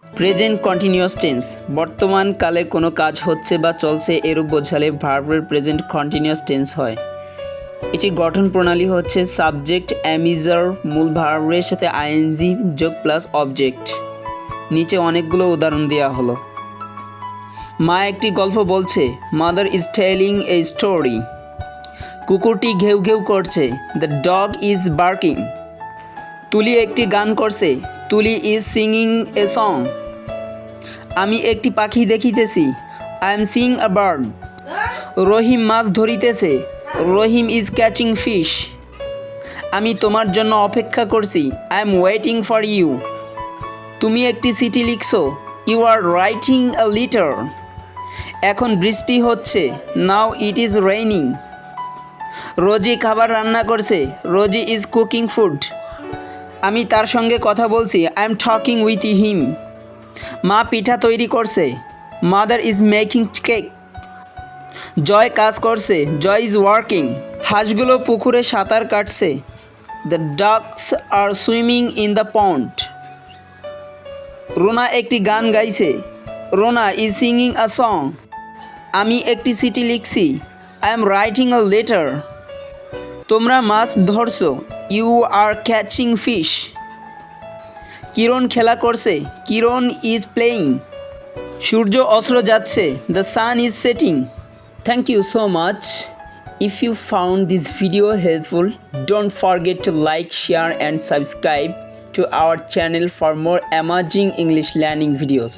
Present continuous tense বর্তমান কালে কোনো কাজ হচ্ছে বা চলছে এরূপ বোঝালে ভার্বের প্রেজেন্ট কন্টিনিউয়াস টেন্স হয়। এটির গঠন প্রণালী হচ্ছে সাবজেক্ট অ্যামিজার মূল ভার্বের সাথে আইএনজি যোগ প্লাস অবজেক্ট। নিচে অনেকগুলো উদাহরণ দেওয়া হলো। মা একটি গল্প বলছে, mother is telling a story. কুকুরটি ঘেউ ঘেউ করছে, দ্য ডগ ইজ বার্কিং। তুলি একটি গান করছে, তুলি ইজ সিঙ্গিং এ সং। আমি একটি পাখি দেখিতেছি, I am seeing a bird. Rahim মাছ ধরিতেছে, রহিম ইজ ক্যাচিং ফিশ। আমি তোমার জন্য অপেক্ষা করছি, I am waiting for you. তুমি একটি চিঠি লিখছো, you are writing a letter. এখন বৃষ্টি হচ্ছে, নাও ইট ইজ রেইনিং। রোজি খাবার রান্না করছে, রোজি ইজ কুকিং ফুড। আমি তার সঙ্গে কথা বলছি, I am talking with him. মা পিঠা তৈরি করছে, mother is making cake. Joy কাজ করছে, জয় ইজ ওয়ার্কিং। হাঁসগুলো পুকুরে সাঁতার কাটছে, the ducks are swimming in the pond. Rona একটি গান গাইছে, Rona is singing a song. আমি একটি চিঠি লিখছি, I am writing a letter. তোমরা মাছ ধরছো, you are catching fish. Kiran খেলা করছে, কিরণ ইজ প্লেয়িং। সূর্য অস্ত যাচ্ছে, the sun is setting. Thank you so much. If you found this video helpful, don't forget to like, share and subscribe to our channel for more amazing English learning videos.